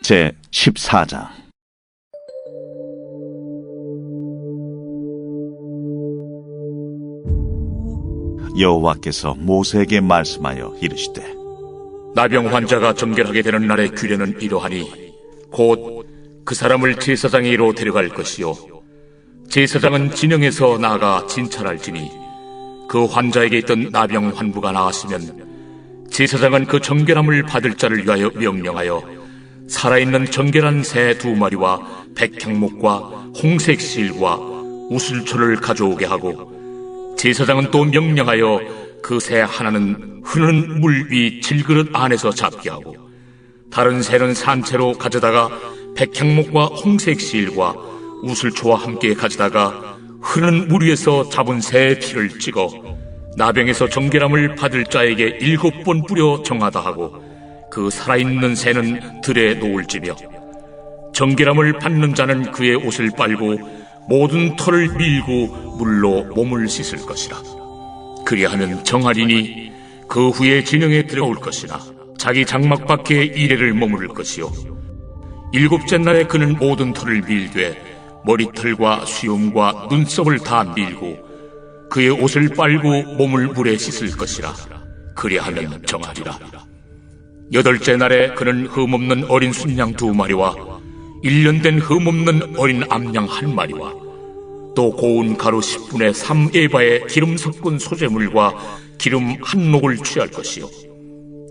제 14장. 여호와께서 모세에게 말씀하여 이르시되, 나병 환자가 정결하게 되는 날의 규례는 이러하니 곧 그 사람을 제사장에게로 데려갈 것이요 제사장은 진영에서 나아가 진찰할지니 그 환자에게 있던 나병 환부가 나았으면 제사장은 그 정결함을 받을 자를 위하여 명령하여 살아있는 정결한 새 2마리와 백향목과 홍색 실과 우슬초를 가져오게 하고, 제사장은 또 명령하여 그 새 하나는 흐르는 물 위 질그릇 안에서 잡게 하고, 다른 새는 산채로 가져다가 백향목과 홍색 실과 우슬초와 함께 가져다가 흐르는 물 위에서 잡은 새의 피를 찍어 나병에서 정결함을 받을 자에게 7번 뿌려 정하다 하고, 그 살아있는 새는 들에 놓을지며, 정결함을 받는 자는 그의 옷을 빨고 모든 털을 밀고 물로 몸을 씻을 것이라. 그리하면 정하리니 그 후에 진영에 들어올 것이나 자기 장막 밖에 이레를 머무를 것이요 7째 날에 그는 모든 털을 밀되 머리털과 수염과 눈썹을 다 밀고 그의 옷을 빨고 몸을 물에 씻을 것이라. 그리하면 정하리라. 8째 날에 그는 흠없는 어린 순양 2마리와 1년 된 흠없는 어린 암양 1마리와 또 고운 가루 10분의 3에바의 기름 섞은 소재물과 기름 1녹을 취할 것이요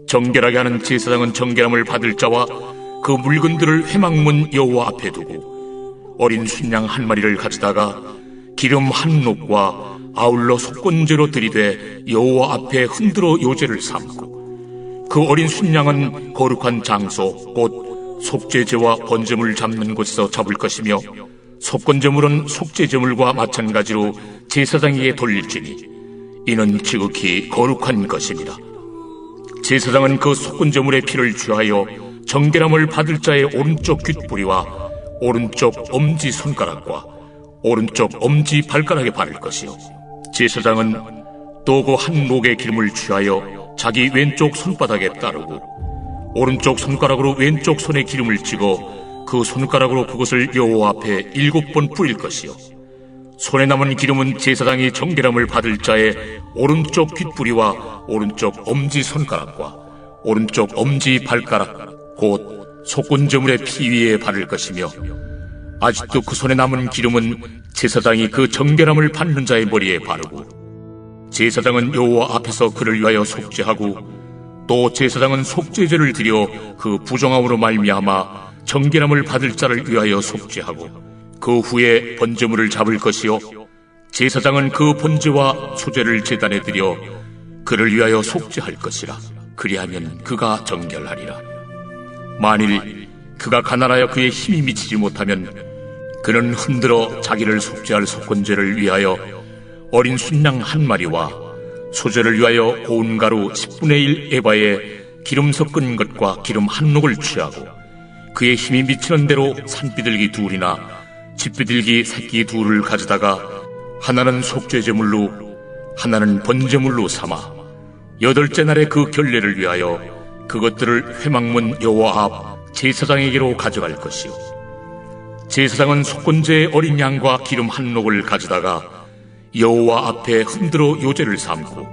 정결하게 하는 제사장은 정결함을 받을 자와 그 물건들을 회막문 여호와 앞에 두고 어린 순양 1마리를 가져다가 기름 1녹과 아울러 속건제로 들이되 여호와 앞에 흔들어 요제를 삼고, 그 어린 순양은 거룩한 장소 곧 속죄제와 번제물 잡는 곳에서 잡을 것이며, 속건제물은 속죄제물과 마찬가지로 제사장에게 돌릴지니 이는 지극히 거룩한 것이니라. 제사장은 그 속건제물의 피를 취하여 정결함을 받을 자의 오른쪽 귓뿌리와 오른쪽 엄지손가락과 오른쪽 엄지발가락에 바를 것이요 제사장은 또 그 1녹의 기름을 취하여 자기 왼쪽 손바닥에 따르고 오른쪽 손가락으로 왼쪽 손에 기름을 찍어 그 손가락으로 그것을 여호와 앞에 7번 뿌릴 것이요 손에 남은 기름은 제사장이 정결함을 받을 자의 오른쪽 귓뿌리와 오른쪽 엄지손가락과 오른쪽 엄지발가락 곧 속건제물의 피 위에 바를 것이며, 아직도 그 손에 남은 기름은 제사장이 그 정결함을 받는 자의 머리에 바르고, 제사장은 여호와 앞에서 그를 위하여 속죄하고, 또 제사장은 속죄제를 드려 그 부정함으로 말미암아 정결함을 받을 자를 위하여 속죄하고, 그 후에 번제물을 잡을 것이요 제사장은 그 번제와 소제를 제단에 드려 그를 위하여 속죄할 것이라. 그리하면 그가 정결하리라. 만일 그가 가난하여 그의 힘이 미치지 못하면 그는 흔들어 자기를 속죄할 속건제를 위하여 어린 순양 1마리와 소제를 위하여 고운 가루 10분의 1 에바에 기름 섞은 것과 기름 1녹을 취하고, 그의 힘이 미치는 대로 산비둘기 2이나 집비둘기 새끼 2를 가져다가 하나는 속죄제물로 하나는 번제물로 삼아 8째 날에 그 결례를 위하여 그것들을 회막문 여호와 앞 제사장에게로 가져갈 것이요 제사장은 속건제의 어린 양과 기름 1녹을 가져다가 여호와 앞에 흔들어 요제를 삼고,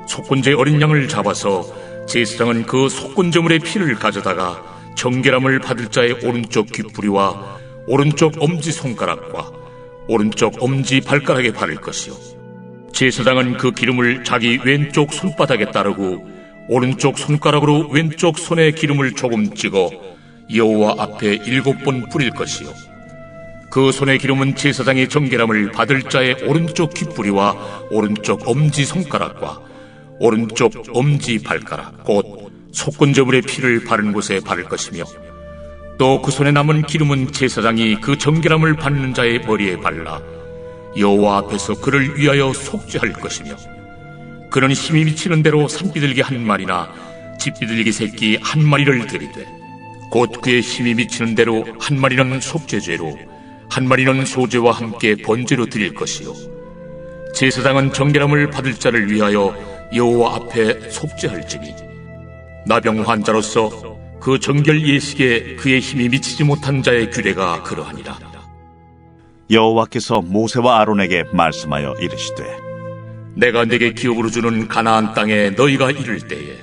속건제의 어린 양을 잡아서 제사장은 그 속건제물의 피를 가져다가 정결함을 받을 자의 오른쪽 귓뿌리와 오른쪽 엄지손가락과 오른쪽 엄지발가락에 바를 것이요 제사장은 그 기름을 자기 왼쪽 손바닥에 따르고 오른쪽 손가락으로 왼쪽 손에 기름을 조금 찍어 여호와 앞에 7번 뿌릴 것이요 그 손의 기름은 제사장의 정결함을 받을 자의 오른쪽 귓뿌리와 오른쪽 엄지손가락과 오른쪽 엄지발가락 곧 속건제물의 피를 바른 곳에 바를 것이며, 또 그 손에 남은 기름은 제사장이 그 정결함을 받는 자의 머리에 발라 여호와 앞에서 그를 위하여 속죄할 것이며, 그는 힘이 미치는 대로 산비둘기 1마리나 집비둘기 새끼 1마리를 드리되, 곧 그의 힘이 미치는 대로 1마리는 속죄죄로 1마리는 소제와 함께 번제로 드릴 것이요 제사장은 정결함을 받을 자를 위하여 여호와 앞에 속죄할지니, 나병 환자로서 그 정결 예식에 그의 힘이 미치지 못한 자의 규례가 그러하니라. 여호와께서 모세와 아론에게 말씀하여 이르시되 내가 내게 기업으로 주는 가나안 땅에 너희가 이를 때에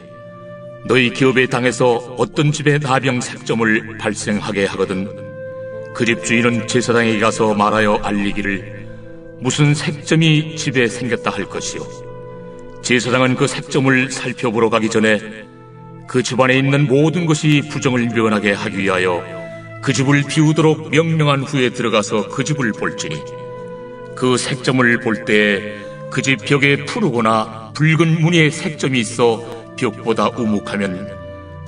너희 기업의 땅에서 어떤 집에 나병 색점을 발생하게 하거든 그 집 주인은 제사장에게 가서 말하여 알리기를 무슨 색점이 집에 생겼다 할 것이요 제사장은 그 색점을 살펴보러 가기 전에 그 집안에 있는 모든 것이 부정을 면하게 하기 위하여 그 집을 비우도록 명령한 후에 들어가서 그 집을 볼지니 그 색점을 볼 때에 그 집 벽에 푸르거나 붉은 무늬의 색점이 있어 벽보다 우묵하면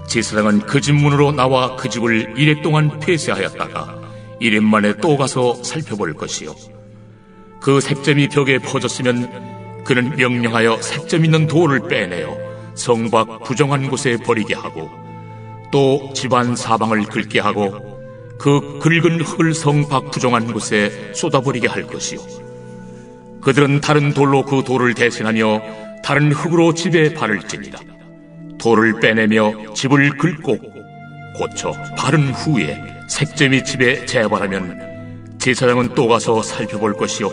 제사장은 그 집 문으로 나와 그 집을 이래 동안 폐쇄하였다가 이래 만에 또 가서 살펴볼 것이요 그 색점이 벽에 퍼졌으면 그는 명령하여 색점 있는 돌을 빼내어 성 밖 부정한 곳에 버리게 하고 또 집안 사방을 긁게 하고 그 긁은 흙을 성 밖 부정한 곳에 쏟아버리게 할 것이요 그들은 다른 돌로 그 돌을 대신하며 다른 흙으로 집에 바를지니라. 돌을 빼내며 집을 긁고 고쳐 바른 후에 색점이 집에 재발하면 제사장은 또 가서 살펴볼 것이요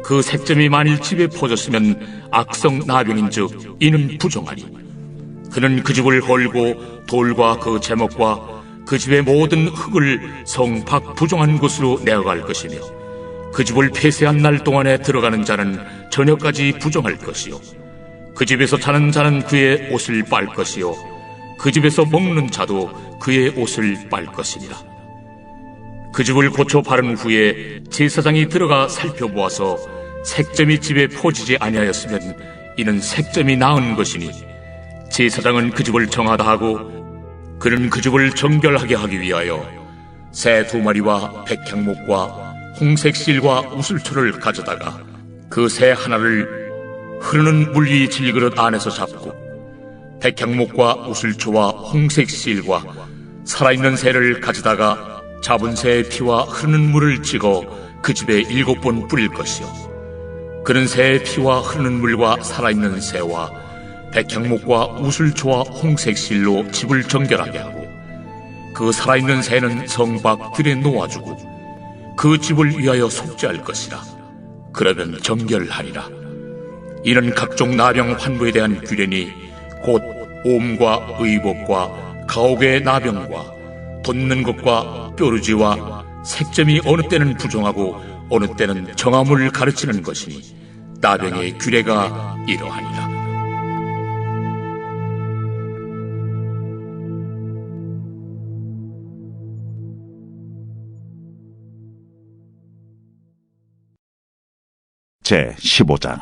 그 색점이 만일 집에 퍼졌으면 악성 나병인즉 이는 부정하니 그는 그 집을 헐고 돌과 그 제목과 그 집의 모든 흙을 성 밖 부정한 곳으로 내어갈 것이며 그 집을 폐쇄한 날 동안에 들어가는 자는 저녁까지 부정할 것이요 그 집에서 자는 자는 그의 옷을 빨 것이요 그 집에서 먹는 자도 그의 옷을 빨 것이니라. 그 집을 고쳐 바른 후에 제사장이 들어가 살펴보아서 색점이 집에 퍼지지 아니하였으면 이는 색점이 나은 것이니 제사장은 그 집을 정하다 하고 그는 그 집을 정결하게 하기 위하여 새 2마리와 백향목과 홍색 실과 우슬초를 가져다가 그 새 하나를 흐르는 물 위 질그릇 안에서 잡고 백향목과 우슬초와 홍색 실과 살아있는 새를 가져다가 잡은 새의 피와 흐르는 물을 찍어 그 집에 7번 뿌릴 것이요 그는 새의 피와 흐르는 물과 살아있는 새와 백향목과 우슬초와 홍색 실로 집을 정결하게 하고 그 살아있는 새는 성 밖 들에 놓아주고 그 집을 위하여 속죄할 것이라. 그러면 정결하리라. 이는 각종 나병 환부에 대한 규례니 곧 옴과 의복과 가옥의 나병과 돋는 것과 뾰루지와 색점이 어느 때는 부정하고 어느 때는 정함을 가르치는 것이니 나병의 규례가 이러하니라. 제 15장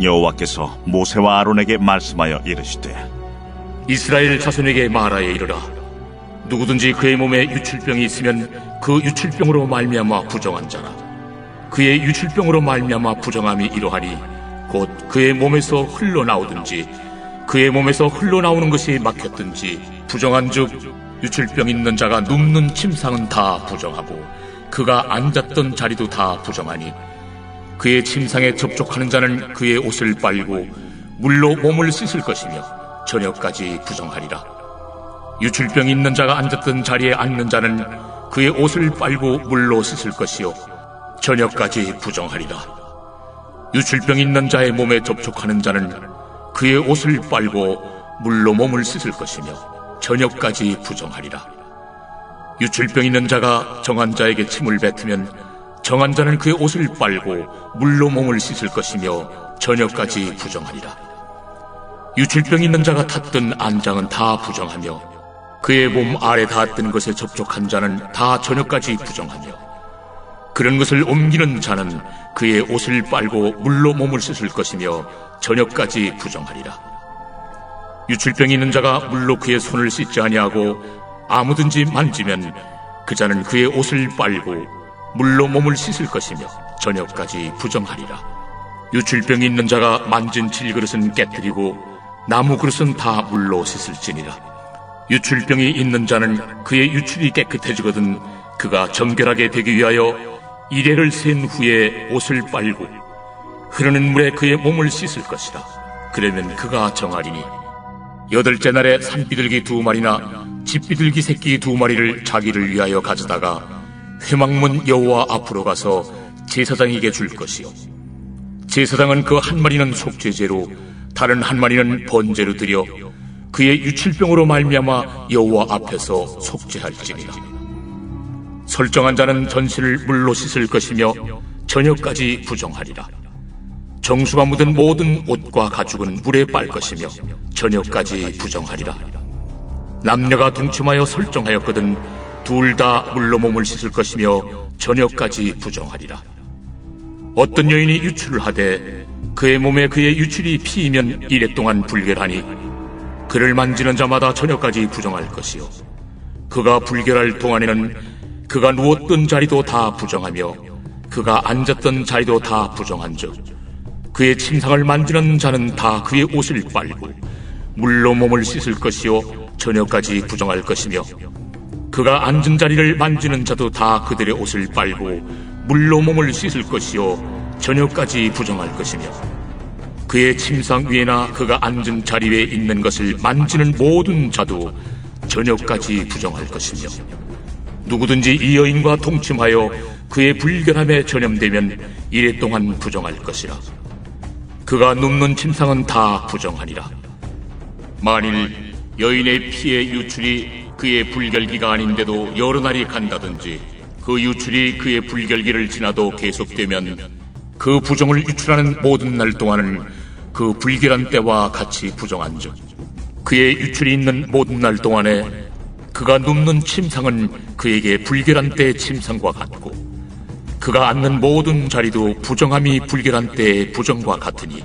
여호와께서 모세와 아론에게 말씀하여 이르시되 이스라엘 자손에게 말하여 이르라. 누구든지 그의 몸에 유출병이 있으면 그 유출병으로 말미암아 부정한 자라. 그의 유출병으로 말미암아 부정함이 이러하니 곧 그의 몸에서 흘러나오든지 그의 몸에서 흘러나오는 것이 막혔든지 부정한즉 유출병 있는 자가 눕는 침상은 다 부정하고 그가 앉았던 자리도 다 부정하니 그의 침상에 접촉하는 자는 그의 옷을 빨고 물로 몸을 씻을 것이며 저녁까지 부정하리라. 유출병 있는 자가 앉았던 자리에 앉는 자는 그의 옷을 빨고 물로 씻을 것이요 저녁까지 부정하리라. 유출병 있는 자의 몸에 접촉하는 자는 그의 옷을 빨고 물로 몸을 씻을 것이며 저녁까지 부정하리라. 유출병 있는 자가 정한 자에게 침을 뱉으면 정한 자는 그의 옷을 빨고 물로 몸을 씻을 것이며 저녁까지 부정하리라. 유출병 있는 자가 탔던 안장은 다 부정하며 그의 몸 아래 닿았던 것에 접촉한 자는 다 저녁까지 부정하며 그런 것을 옮기는 자는 그의 옷을 빨고 물로 몸을 씻을 것이며 저녁까지 부정하리라. 유출병이 있는 자가 물로 그의 손을 씻지 아니하고 아무든지 만지면 그 자는 그의 옷을 빨고 물로 몸을 씻을 것이며 저녁까지 부정하리라. 유출병이 있는 자가 만진 질그릇은 깨뜨리고 나무 그릇은 다 물로 씻을지니라. 유출병이 있는 자는 그의 유출이 깨끗해지거든 그가 정결하게 되기 위하여 이레를 센 후에 옷을 빨고 흐르는 물에 그의 몸을 씻을 것이라. 그러면 그가 정하리니 여덟째 날에 산비둘기 2마리나 집비둘기 새끼 2마리를 자기를 위하여 가져다가 회막문 여호와 앞으로 가서 제사장에게 줄 것이요 제사장은 그 한 마리는 속죄제로 다른 한 마리는 번제로 드려 그의 유칠병으로 말미암아 여호와 앞에서 속죄할지니라. 설정한 자는 전신을 물로 씻을 것이며 저녁까지 부정하리라. 정수가 묻은 모든 옷과 가죽은 물에 빨 것이며 저녁까지 부정하리라. 남녀가 동침하여 설정하였거든 둘 다 물로 몸을 씻을 것이며 저녁까지 부정하리라. 어떤 여인이 유출을 하되 그의 몸에 그의 유출이 피이면 이래 동안 불결하니 그를 만지는 자마다 저녁까지 부정할 것이요 그가 불결할 동안에는 그가 누웠던 자리도 다 부정하며 그가 앉았던 자리도 다 부정한즉 그의 침상을 만지는 자는 다 그의 옷을 빨고 물로 몸을 씻을 것이요 저녁까지 부정할 것이며 그가 앉은 자리를 만지는 자도 다 그들의 옷을 빨고 물로 몸을 씻을 것이요 저녁까지 부정할 것이며 그의 침상 위에나 그가 앉은 자리 위에 있는 것을 만지는 모든 자도 저녁까지 부정할 것이며 누구든지 이 여인과 동침하여 그의 불결함에 전염되면 이래 동안 부정할 것이라. 그가 눕는 침상은 다 부정하니라. 만일 여인의 피의 유출이 그의 불결기가 아닌데도 여러 날이 간다든지 그 유출이 그의 불결기를 지나도 계속되면 그 부정을 유출하는 모든 날 동안은 그 불결한 때와 같이 부정한즉 그의 유출이 있는 모든 날 동안에 그가 눕는 침상은 그에게 불결한 때의 침상과 같고 그가 앉는 모든 자리도 부정함이 불결한 때의 부정과 같으니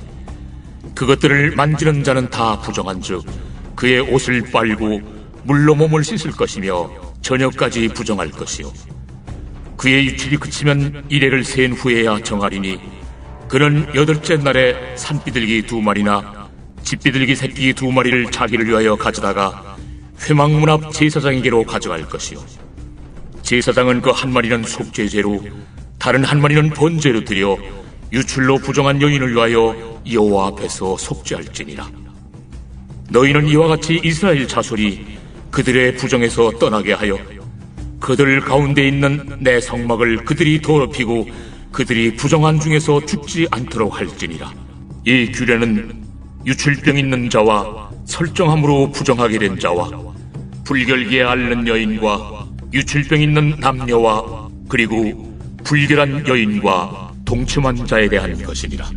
그것들을 만지는 자는 다 부정한즉 그의 옷을 빨고 물로 몸을 씻을 것이며 저녁까지 부정할 것이요 그의 유출이 그치면 이래를 센 후에야 정하리니 그는 여덟째 날에 산비둘기 2마리나 집비둘기 새끼 2마리를 자기를 위하여 가져다가 회막문 앞 제사장에게로 가져갈 것이요 제사장은 그 한 마리는 속죄제로 다른 한 마리는 번제로 드려 유출로 부정한 여인을 위하여 여호와 앞에서 속죄할지니라. 너희는 이와 같이 이스라엘 자손이 그들의 부정에서 떠나게 하여 그들 가운데 있는 내 성막을 그들이 더럽히고 그들이 부정한 중에서 죽지 않도록 할지니라. 이 규례는 유출병 있는 자와 설정함으로 부정하게 된 자와 불결기에 앓는 여인과 유출병 있는 남녀와 그리고 불결한 여인과 동침한 자에 대한 것이니라.